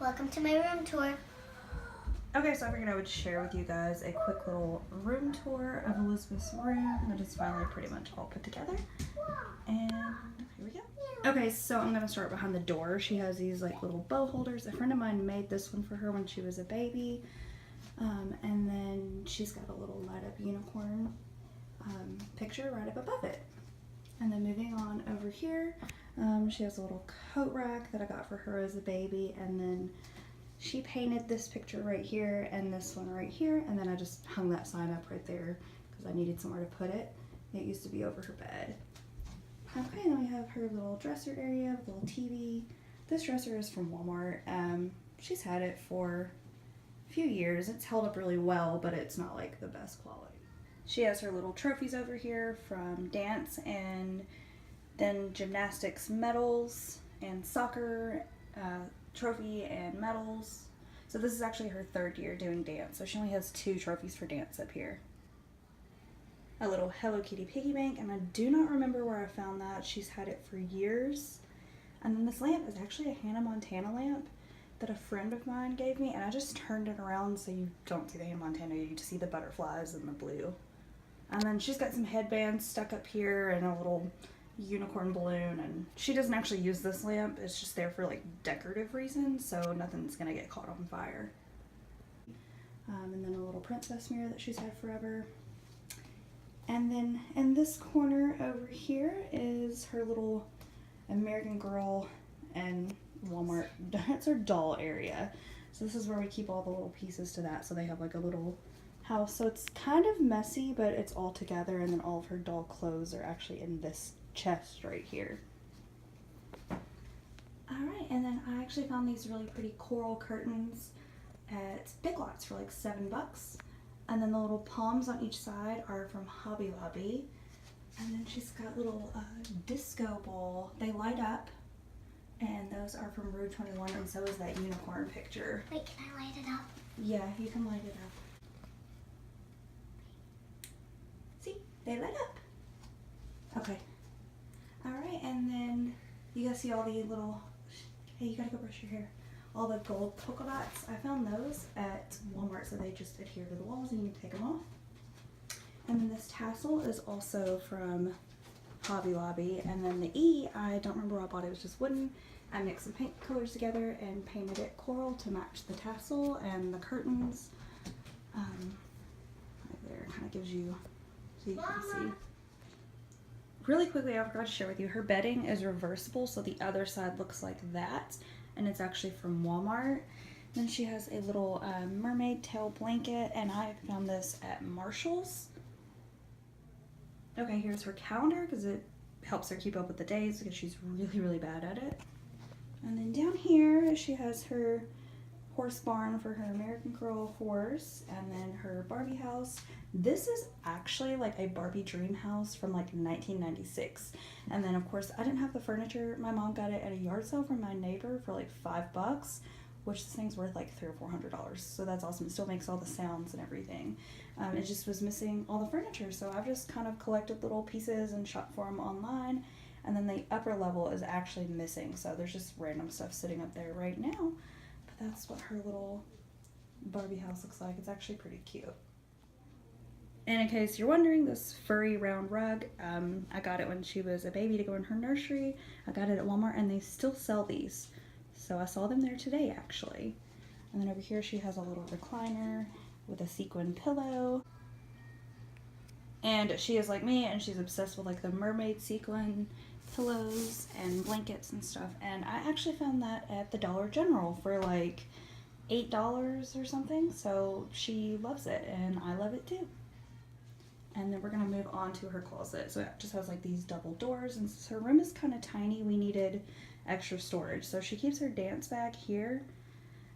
Welcome to my room tour. Okay, so I figured I would share with you guys a quick little room tour of Elizabeth's room that is finally pretty much all put together. And here we go. Okay, so I'm gonna start behind the door. She has these like little bow holders. A friend of mine made this one for her when she was a baby. And then she's got a little light up unicorn picture right up above it. And then moving on over here, she has a little coat rack that I got for her as a baby, and then she painted this picture right here and this one right here, and then I just hung that sign up right there because I needed somewhere to put it. It used to be over her bed. Okay, and then we have her little dresser area with a little TV. This dresser is from Walmart. She's had it for a few years. It's held up really well, but it's not like the best quality. She has her little trophies over here from dance and then gymnastics medals and soccer trophy and medals. So this is actually her third year doing dance. So she only has 2 trophies for dance up here. A little Hello Kitty piggy bank, and I do not remember where I found that. She's had it for years. And then this lamp is actually a Hannah Montana lamp that a friend of mine gave me, and I just turned it around so you don't see the Hannah Montana, you just see the butterflies and the blue. And then she's got some headbands stuck up here and a little unicorn balloon, and she doesn't actually use this lamp. It's just there for like decorative reasons, so nothing's gonna get caught on fire. And then a little princess mirror that she's had forever. And then in this corner over here is her little American Girl and Walmart, it's her doll area. So this is where we keep all the little pieces to that. So they have like a little house. So it's kind of messy, but it's all together, and then all of her doll clothes are actually in this chest right here. Alright, and then I actually found these really pretty coral curtains at Big Lots for like $7. And then the little palms on each side are from Hobby Lobby. And then she's got little disco ball. They light up, and those are from Rue 21, and so is that unicorn picture. Wait, can I light it up? Yeah, you can light it up. See, they light up. Okay. Alright, and then you guys see all the little, hey, you gotta go brush your hair. All the gold polka dots. I found those at Walmart, so they just adhere to the walls and you can take them off. And then this tassel is also from Hobby Lobby. And then the E, I don't remember where I bought it. It was just wooden. I mixed some paint colors together and painted it coral to match the tassel and the curtains. Right there, kind of gives you, so you can see. Really quickly, I forgot to share with you, her bedding is reversible, so the other side looks like that, and it's actually from Walmart. Then she has a little mermaid tail blanket, and I found this at Marshall's. Okay, here's her calendar, because it helps her keep up with the days, because she's really, really bad at it. And then down here, she has her horse barn for her American Girl horse, and then her Barbie house. This is actually like a Barbie dream house from like 1996. And then of course I didn't have the furniture. My mom got it at a yard sale from my neighbor for like $5, which this thing's worth like $300 or $400. So that's awesome. It still makes all the sounds and everything. It just was missing all the furniture. So I've just kind of collected little pieces and shopped for them online. And then the upper level is actually missing. So there's just random stuff sitting up there right now. But that's what her little Barbie house looks like. It's actually pretty cute. And in case you're wondering, this furry round rug, I got it when she was a baby to go in her nursery. I got it at Walmart, and they still sell these. So I saw them there today, actually. And then over here she has a little recliner with a sequin pillow. And she is like me, and she's obsessed with like the mermaid sequin pillows and blankets and stuff. And I actually found that at the Dollar General for like $8 or something. So she loves it, and I love it too. And then we're gonna move on to her closet. So it just has like these double doors, and since her room is kind of tiny, we needed extra storage. So she keeps her dance bag here,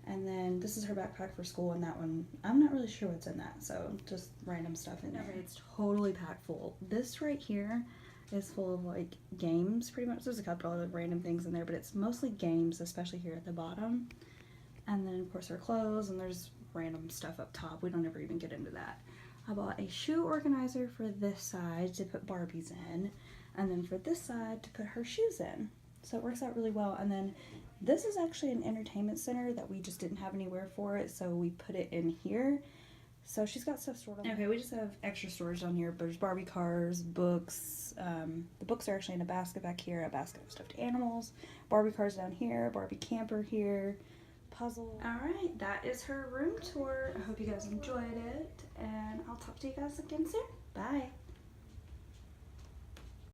and then this is her backpack for school, and that one, I'm not really sure what's in that, so just random stuff in there. It's totally packed full. This right here is full of like games, pretty much. There's a couple of random things in there, but it's mostly games, especially here at the bottom. And then of course her clothes, and there's random stuff up top. We don't ever even get into that. I bought a shoe organizer for this side to put Barbies in, and then for this side to put her shoes in. So it works out really well. And then This is actually an entertainment center that we just didn't have anywhere for it, so we put it in here. So she's got stuff stored on. Okay, we just have extra storage down here, but there's Barbie cars, books. The books are actually in a basket back here, a basket of stuffed animals, Barbie cars down here, Barbie camper here, puzzle. Alright, that is her room tour. I hope you guys enjoyed it, and I'll talk to you guys again soon. Bye.